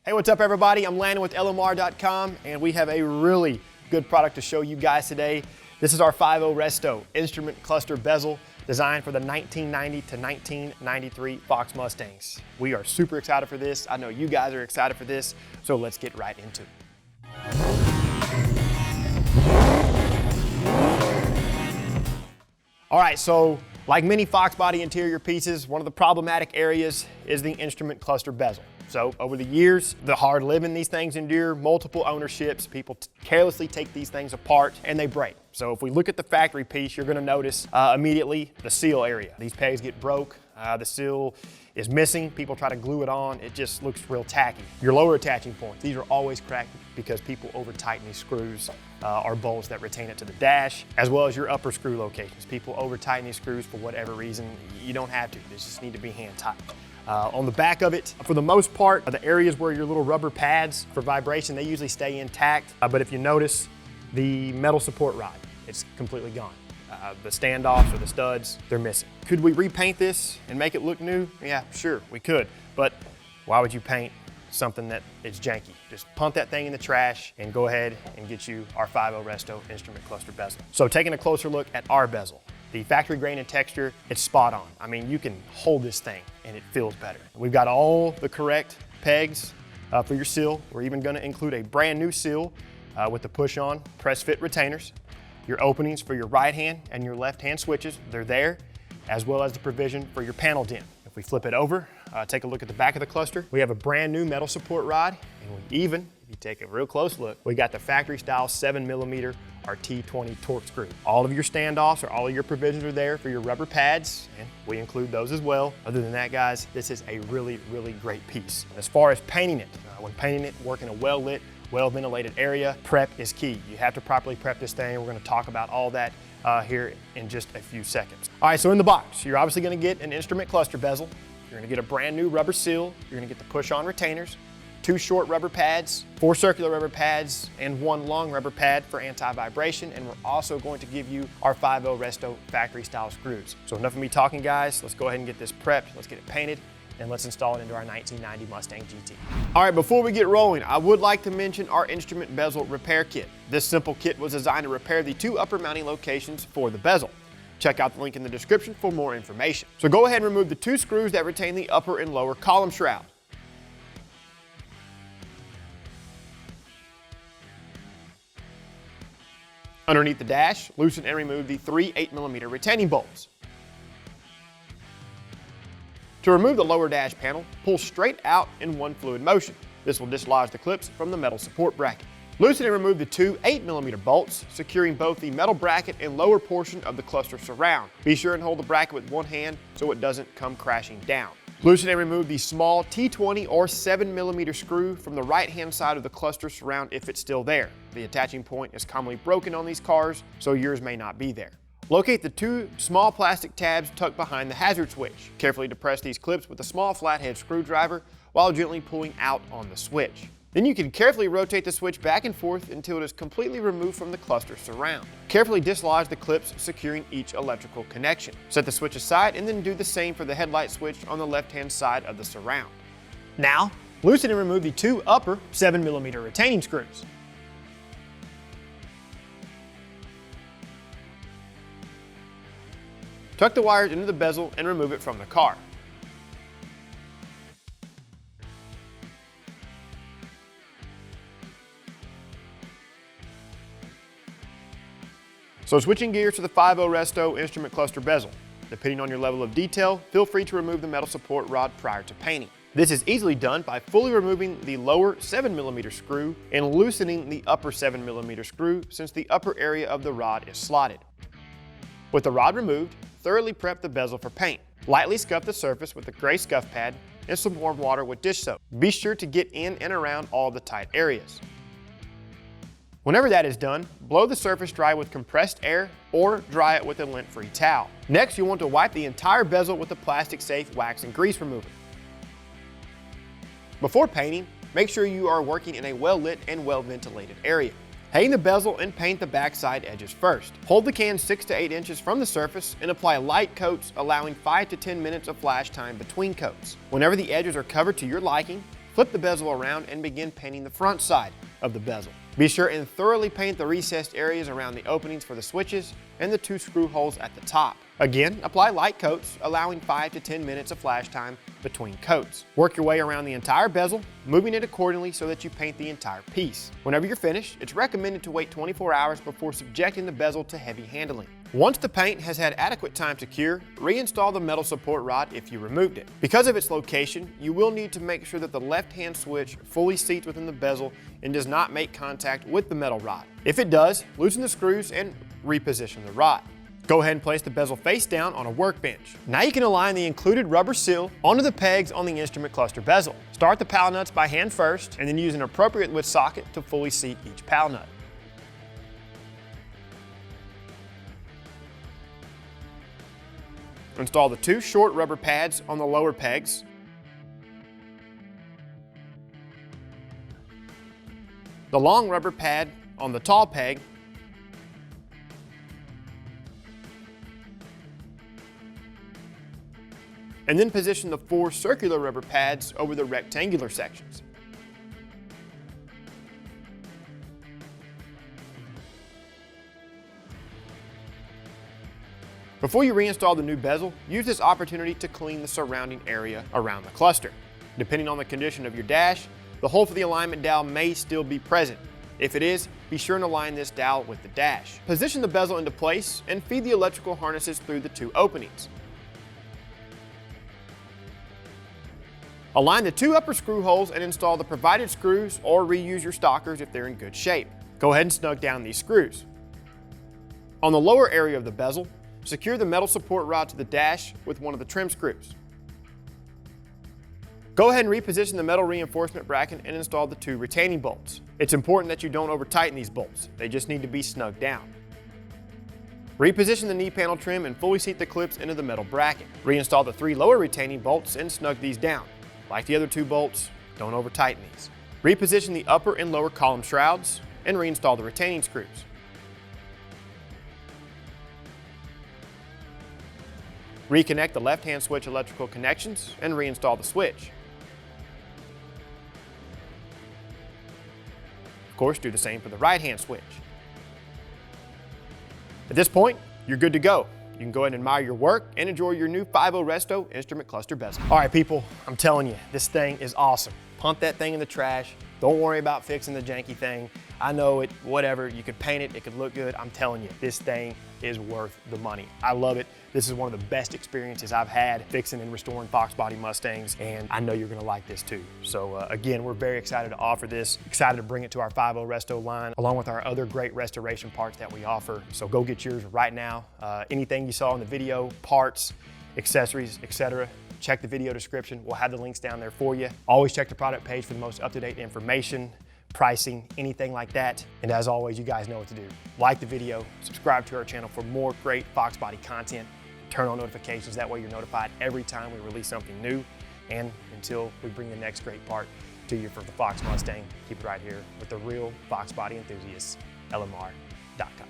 Hey, what's up everybody? I'm Landon with LMR.com and we have a really good product to show you guys today. This is our 5.0Resto instrument cluster bezel designed for the 1990 to 1993 Fox Mustangs. We are super excited for this. I know you guys are excited for this, so let's get right into it. All right, so like many Fox body interior pieces, one of the problematic areas is the instrument cluster bezel. So over the years, the hard living these things endure, multiple ownerships, people carelessly take these things apart and they break. So if we look at the factory piece, you're gonna notice immediately the seal area. These pegs get broke, the seal is missing, people try to glue it on, it just looks real tacky. Your lower attaching points, these are always cracked because people over tighten these screws or bolts that retain it to the dash, as well as your upper screw locations. People over tighten these screws for whatever reason. You don't have to, they just need to be hand tight. On the back of it, for the most part, the areas where your little rubber pads for vibration, they usually stay intact. But if you notice, the metal support rod, it's completely gone. The standoffs or the studs, they're missing. Could we repaint this and make it look new? Yeah, sure, we could. But why would you paint something that is janky? Just pump that thing in the trash and go ahead and get you our 5.0Resto instrument cluster bezel. So taking a closer look at our bezel. The factory grain and texture, it's spot on. I mean, you can hold this thing and it feels better. We've got all the correct pegs for your seal. We're even gonna include a brand new seal with the push-on press fit retainers. Your openings for your right hand and your left hand switches, they're there, as well as the provision for your panel dim. If we flip it over, take a look at the back of the cluster, we have a brand new metal support rod, and we even, if you take a real close look, we got the factory style 7mm or T20 torque screw. All of your standoffs or all of your provisions are there for your rubber pads, and we include those as well. Other than that, guys, this is a really, really great piece. As far as painting it, when painting it, work in a well-lit, well-ventilated area, prep is key. You have to properly prep this thing. We're gonna talk about all that here in just a few seconds. All right, so in the box, you're obviously gonna get an instrument cluster bezel. You're gonna get a brand new rubber seal. You're gonna get the push-on retainers, 2 short rubber pads, 4 circular rubber pads, and 1 long rubber pad for anti-vibration. And we're also going to give you our 5.0Resto factory style screws. So enough of me talking, guys. Let's go ahead and get this prepped. Let's get it painted and let's install it into our 1990 Mustang GT. All right, before we get rolling, I would like to mention our instrument bezel repair kit. This simple kit was designed to repair the 2 upper mounting locations for the bezel. Check out the link in the description for more information. So go ahead and remove the 2 screws that retain the upper and lower column shroud. Underneath the dash, loosen and remove the 3 8mm retaining bolts. To remove the lower dash panel, pull straight out in one fluid motion. This will dislodge the clips from the metal support bracket. Loosen and remove the 2 8mm bolts, securing both the metal bracket and lower portion of the cluster surround. Be sure and hold the bracket with one hand so it doesn't come crashing down. Loosen and remove the small T20 or 7mm screw from the right-hand side of the cluster surround if it's still there. The attaching point is commonly broken on these cars, so yours may not be there. Locate the 2 small plastic tabs tucked behind the hazard switch. Carefully depress these clips with a small flathead screwdriver while gently pulling out on the switch. Then you can carefully rotate the switch back and forth until it is completely removed from the cluster surround. Carefully dislodge the clips securing each electrical connection. Set the switch aside and then do the same for the headlight switch on the left-hand side of the surround. Now, loosen and remove the 2 upper 7mm retaining screws. Tuck the wires into the bezel and remove it from the car. So switching gears to the 5.0Resto instrument cluster bezel. Depending on your level of detail, feel free to remove the metal support rod prior to painting. This is easily done by fully removing the lower 7mm screw and loosening the upper 7mm screw since the upper area of the rod is slotted. With the rod removed, thoroughly prep the bezel for paint. Lightly scuff the surface with a gray scuff pad and some warm water with dish soap. Be sure to get in and around all the tight areas. Whenever that is done, blow the surface dry with compressed air or dry it with a lint-free towel. Next, you'll want to wipe the entire bezel with a plastic-safe wax and grease remover. Before painting, make sure you are working in a well-lit and well-ventilated area. Hang the bezel and paint the backside edges first. Hold the can 6 to 8 inches from the surface and apply light coats, allowing 5 to 10 minutes of flash time between coats. Whenever the edges are covered to your liking, Flip the bezel around and begin painting the front side of the bezel. Be sure and thoroughly paint the recessed areas around the openings for the switches and the 2 screw holes at the top. Again, apply light coats, allowing 5 to 10 minutes of flash time between coats. Work your way around the entire bezel, moving it accordingly so that you paint the entire piece. Whenever you're finished, it's recommended to wait 24 hours before subjecting the bezel to heavy handling. Once the paint has had adequate time to cure, reinstall the metal support rod if you removed it. Because of its location, you will need to make sure that the left-hand switch fully seats within the bezel and does not make contact with the metal rod. If it does, loosen the screws and reposition the rod. Go ahead and place the bezel face down on a workbench. Now you can align the included rubber seal onto the pegs on the instrument cluster bezel. Start the pal nuts by hand first, and then use an appropriate width socket to fully seat each pal nut. Install the 2 short rubber pads on the lower pegs. The long rubber pad on the tall peg, and then position the 4 circular rubber pads over the rectangular sections. Before you reinstall the new bezel, use this opportunity to clean the surrounding area around the cluster. Depending on the condition of your dash, the hole for the alignment dowel may still be present. If it is, be sure and align this dowel with the dash. Position the bezel into place and feed the electrical harnesses through the 2 openings. Align the 2 upper screw holes and install the provided screws, or reuse your stockers if they're in good shape. Go ahead and snug down these screws. On the lower area of the bezel, secure the metal support rod to the dash with one of the trim screws. Go ahead and reposition the metal reinforcement bracket and install the 2 retaining bolts. It's important that you don't over-tighten these bolts. They just need to be snugged down. Reposition the knee panel trim and fully seat the clips into the metal bracket. Reinstall the 3 lower retaining bolts and snug these down. Like the other 2 bolts, don't over-tighten these. Reposition the upper and lower column shrouds and reinstall the retaining screws. Reconnect the left-hand switch electrical connections and reinstall the switch. Of course, do the same for the right-hand switch. At this point, you're good to go. You can go ahead and admire your work and enjoy your new 5.0Resto instrument cluster bezel. All right, people, I'm telling you, this thing is awesome. Pump that thing in the trash. Don't worry about fixing the janky thing. I know it, whatever, you could paint it, it could look good. I'm telling you, this thing is worth the money. I love it. This is one of the best experiences I've had fixing and restoring Fox body Mustangs, and I know you're gonna like this too. So again, we're very excited to offer this, excited to bring it to our 5.0Resto line, along with our other great restoration parts that we offer. So go get yours right now. Anything you saw in the video, parts, accessories, etc., check the video description. We'll have the links down there for you. Always check the product page for the most up-to-date information, pricing, anything like that. And as always, you guys know what to do. Like the video, subscribe to our channel for more great Fox body content, turn on notifications, that way you're notified every time we release something new. And until we bring the next great part to you for the Fox Mustang, keep it right here with the real Fox body enthusiasts, LMR.com.